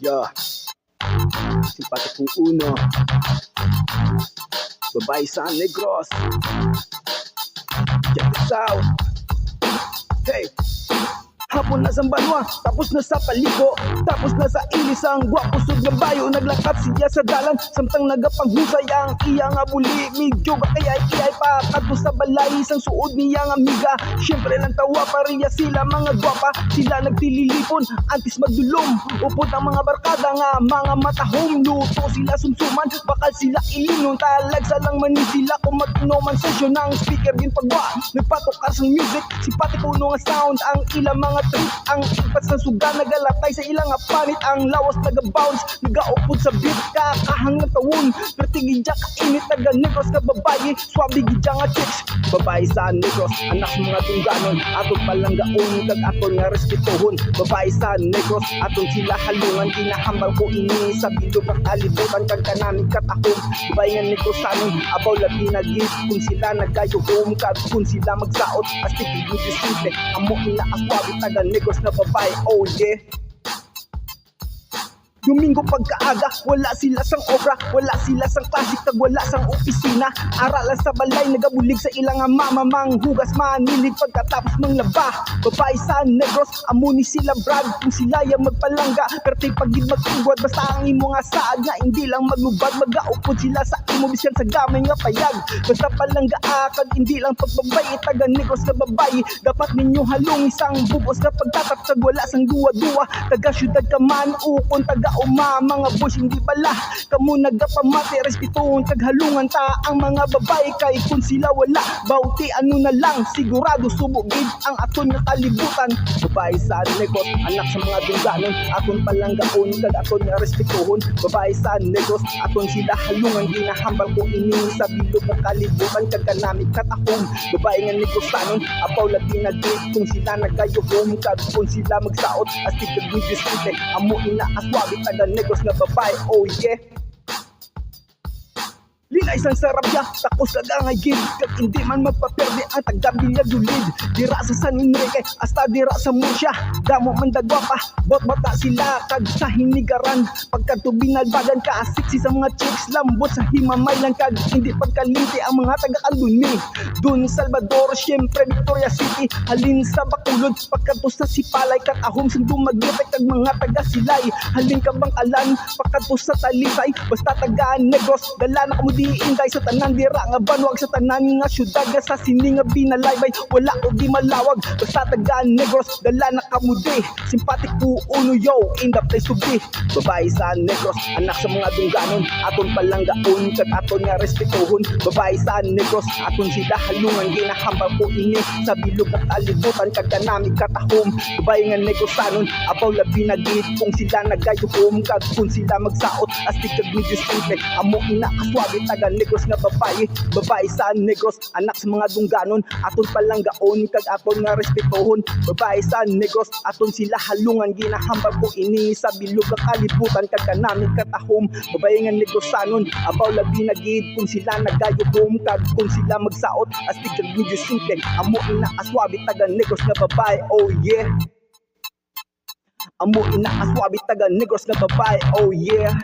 Yeah, simpatikong uno, babae sa Negros. Check this out. Hey, hapon na sa banwa, tapos na sa paligo, tapos na sa ilis ang gwapo sud nga bayo. Naglakad siya sa dalan, samtang nagapanghusay ang iyang abuli. Medyo kakayay-iyay pa kadto sa balay, isang suod niya nga amiga. Syempre lang tawa pa riya sila mga gwapa, sila nagtililipon, antis magdulom. Upod ang mga barkada nga mga matahom, luto sila sumsuman, bakal sila ilinon. Talagsa lang man sila kung mag-inoman session ng speaker din pagwa. Nagpatokar sa music, simpatiko nga sound ang ilang mga trip. Ang ipat sa suga nagalatay sa ilang panit, ang lawas naga-bounce, nagaupod sa beat. Kakahang ng tawon, pertigin dya kainit, taga-Negros ka babae, swabe gidya nga chicks. Babae sa Negros, anak sa mga tungganon, atong palanggaon, kag aton nga respetohon. Babae sa Negros, aton sila halungan, ginahambal ko ini sa bilog ng kalibutan, kag kanamig katahom. Babae nga Negrosanon, abaw labi nagis, kung sila nagayuhom, kag kung sila magsaot, astig hindi simple, amo ina aswabi taga-Negros na babae, oh yeah. Domingo pagkaaga, wala sila sang obra, wala sila sang klasik, tag wala sang opisina. Aralan sa balay, nagabulig sa ilang mama, manghugas manilig pagkatapos manglaba. Babae sa Negros, amo ni sila brad, kung sila yung magpalangga, perti pagid magtugwad, basta ang imo nga saad nga hindi lang maglubad. Magaupod sila sa imo bisyan sa gamay nga payag, basta palangga kag hindi lang pagbabay. Taga-Negros na babae, dapat ninyo halong isang bubos na pagtatapsag, wala sang duwa-duwa. Taga syudad ka man, ukon taga uma, mga boys hindi bala kamo nagapamati, respetuhon kag halungan ta ang mga babae. Kay kung sila wala, bauti ano na lang, sigurado subugid ang aton nga kalibutan. Babae sa Negros, anak sa mga dungganon, aton palanggaon kag aton nga respetuhon. Babae sa Negros, aton sila halungan, ginahambal ko ini sa bilog ng kalibutan, kag kanamig katahom. Babae nga Negrosanon, apaw labi nagit, kung sila nagayuhom, kag kung sila magsaot, astig kag video sinte, amo ina aswabi taga-Negros na babae, oh yeah. Lina isang sarap ya, takos kagangay gid, kag hindi man magpaperde ang taga-Bilyag dulid. Dira sa San Enrique, hasta dira sa Murcia, damo man dagwa pa, bot-bata sila kag sa hinigaran. Pagkadto binalbagan ka, sexy sa mga chicks, lambot sa himamay lang kag hindi pagkalinti ang mga taga-Alduni. Dun Salvador, syempre Victoria City, halin sa Bacolod, pagkadto sa Sipalay, katahom sa Dumaguete kag mga taga-Silay. Halin ka bang alan, pagkadto sa Talisay, basta taga-Negros, dala na kamo inday sa tanan dira nga banwag, sa tanan nga syudad nga sa sini nga binalaybay, wala o di malawag, basta taga-Negros, dala na kamudi. Simpatik po uno yo, in the place to be. Babae sa Negros, anak sa mga dungganon, aton palanggaon kag aton nga respetuhon. Babae sa Negros, aton sila halungan, ginahambal ko ini sa bilog ng kalibutan, kag kanamig katahom. Babae nga Negrosanon, apaw labi nagit, kung sila nagayuhom, kag kung sila magsaot, astig kag medyo simple, amo ina aswabi taga-Negros nga babae. Babae sa Negros, anak sa mga dungganon, aton palanggaon kag aton nga respetuhon. Babae sa Negros, aton sila halungan, ginahambal ko ini sa bilog ng kalibutan, kag kanamig katahom. Babae nga Negrosanon, abaw labi nagid, kung sila nagayuhom, kag kung sila magsaot, astig kag medyo simple, amo ina aswabi taga-Negros nga babae, oh yeah. Amo ina aswabi taga-Negros nga babae, oh yeah.